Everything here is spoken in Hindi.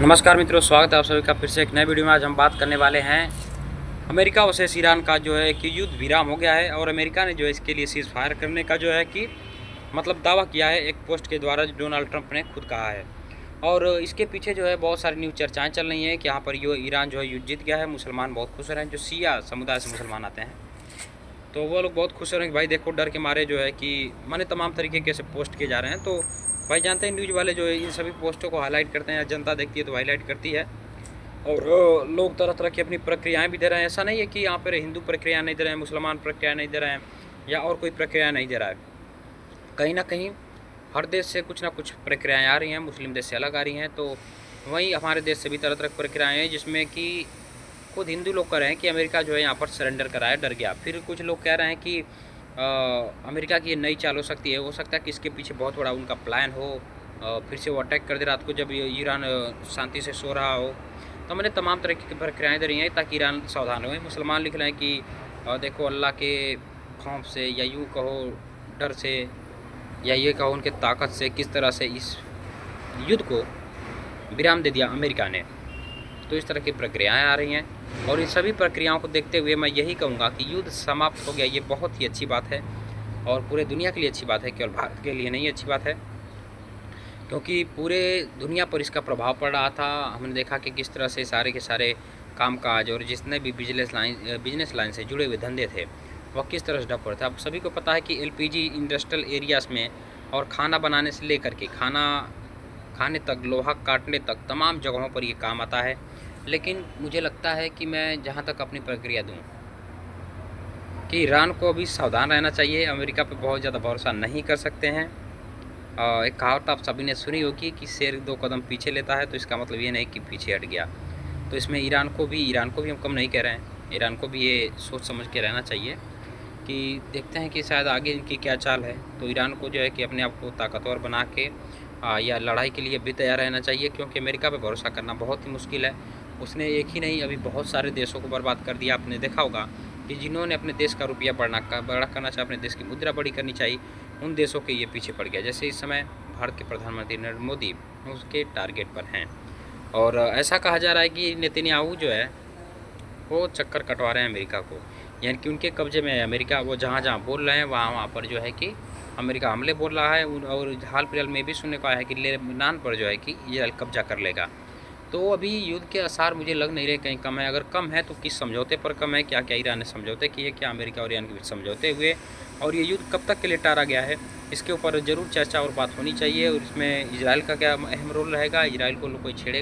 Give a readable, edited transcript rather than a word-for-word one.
नमस्कार मित्रों, स्वागत है आप सभी का फिर से एक नए वीडियो में। आज हम बात करने वाले हैं अमेरिका वर्सेस ईरान का जो है कि युद्ध विराम हो गया है और अमेरिका ने जो है इसके लिए सीज़ फायर करने का जो है कि मतलब दावा किया है एक पोस्ट के द्वारा, जो डोनाल्ड ट्रंप ने खुद कहा है। और इसके पीछे जो है बहुत सारी न्यूज़ चर्चाएँ चल रही हैं कि यहाँ पर यो ईरान जो है युद्ध जीत गया है। मुसलमान बहुत खुश हो रहे हैं, जो शिया समुदाय से मुसलमान आते हैं तो वो लोग बहुत खुश हो रहे हैं कि भाई देखो, डर के मारे जो है कि माने तमाम तरीके के से पोस्ट किए जा रहे हैं। तो भाई जानते हैं न्यूज़ वाले जो है इन सभी पोस्टों को हाईलाइट करते हैं, या जनता देखती है तो हाईलाइट करती है। और लोग तरह तरह की अपनी प्रक्रियाएं भी दे रहे हैं। ऐसा नहीं है कि यहाँ पर हिंदू प्रक्रिया नहीं दे रहे हैं, मुसलमान प्रक्रिया नहीं दे रहे हैं, या और कोई प्रक्रिया नहीं दे रहा है। कहीं ना कहीं हर देश से कुछ ना कुछ प्रक्रियाएँ आ रही हैं, मुस्लिम देश से अलग आ रही हैं। तो वहीं हमारे देश से भी तरह तरह की प्रक्रियाएँ हैं, जिसमें कि खुद हिंदू लोग कह रहे हैं कि अमेरिका जो है यहाँ पर सरेंडर कराया, डर गया। फिर कुछ लोग कह रहे हैं कि अमेरिका की ये नई चाल हो सकती है, हो सकता है कि इसके पीछे बहुत बड़ा उनका प्लान हो, फिर से वो अटैक कर दे रात को जब ईरान शांति से सो रहा हो। तो मैंने तमाम तरह की प्रक्रियाएँ दे रही हैं ताकि ईरान सावधान हो। मुसलमान लिख रहे हैं कि देखो अल्लाह के खौफ से, या यूँ कहो डर से, या ये कहो उनके ताकत से, किस तरह से इस युद्ध को विराम दे दिया अमेरिका ने। तो इस तरह की प्रक्रियाएं आ रही हैं और इन सभी प्रक्रियाओं को देखते हुए मैं यही कहूँगा कि युद्ध समाप्त हो गया। ये बहुत ही अच्छी बात है और पूरे दुनिया के लिए अच्छी बात है, केवल भारत के लिए नहीं अच्छी बात है, क्योंकि पूरे दुनिया पर इसका प्रभाव पड़ रहा था। हमने देखा कि किस तरह से सारे के सारे कामकाज और जितने भी बिजनेस लाइन से जुड़े हुए धंधे थे वह किस तरह से ठप पड़े थे। अब सभी को पता है कि एलपीजी इंडस्ट्रियल एरियाज़ में और खाना बनाने से लेकर के खाना खाने तक, लोहा काटने तक, तमाम जगहों पर ये काम आता है। लेकिन मुझे लगता है कि मैं जहाँ तक अपनी प्रक्रिया दूँ कि ईरान को अभी सावधान रहना चाहिए। अमेरिका पे बहुत ज़्यादा भरोसा नहीं कर सकते हैं। एक कहावत आप सभी ने सुनी होगी कि शेर 2 कदम पीछे लेता है, तो इसका मतलब ये नहीं कि पीछे हट गया। तो इसमें ईरान को भी हम कम नहीं कह रहे हैं। ईरान को भी ये सोच समझ के रहना चाहिए कि देखते हैं कि शायद आगे इनकी क्या चाल है। तो ईरान को जो है कि अपने आप को ताकतवर बना के या लड़ाई के लिए भी तैयार रहना चाहिए, क्योंकि अमेरिका पे भरोसा करना बहुत ही मुश्किल है। उसने एक ही नहीं, अभी बहुत सारे देशों को बर्बाद कर दिया। आपने देखा होगा कि जिन्होंने अपने देश का रुपया बड़ा करना चाहिए, अपने देश की मुद्रा बड़ी करनी चाहिए, उन देशों के ये पीछे पड़ गया। जैसे इस समय भारत के प्रधानमंत्री नरेंद्र मोदी उसके टारगेट पर हैं। और ऐसा कहा जा रहा है कि नेतन्याहू जो है वो चक्कर कटवा रहे हैं अमेरिका को, यानी कि उनके कब्जे में है अमेरिका। वो जहाँ जहाँ बोल रहे हैं वहाँ पर जो है कि अमेरिका हमले बोल रहा है। और हाल फिलहाल में भी सुनने को आया है कि लेबनान पर जो है कि इजराइल कब्जा कर लेगा। तो अभी युद्ध के आसार मुझे लग नहीं रहे कहीं कम है। अगर कम है तो किस समझौते पर कम है? क्या क्या ईरान ने समझौते किए, क्या अमेरिका और ईरान के बीच समझौते हुए, और ये युद्ध कब तक के लिए टारा गया है, इसके ऊपर ज़रूर चर्चा और बात होनी चाहिए। और इसमें इजराइल का क्या अहम रोल रहेगा? इजराइल को कोई छेड़ेगा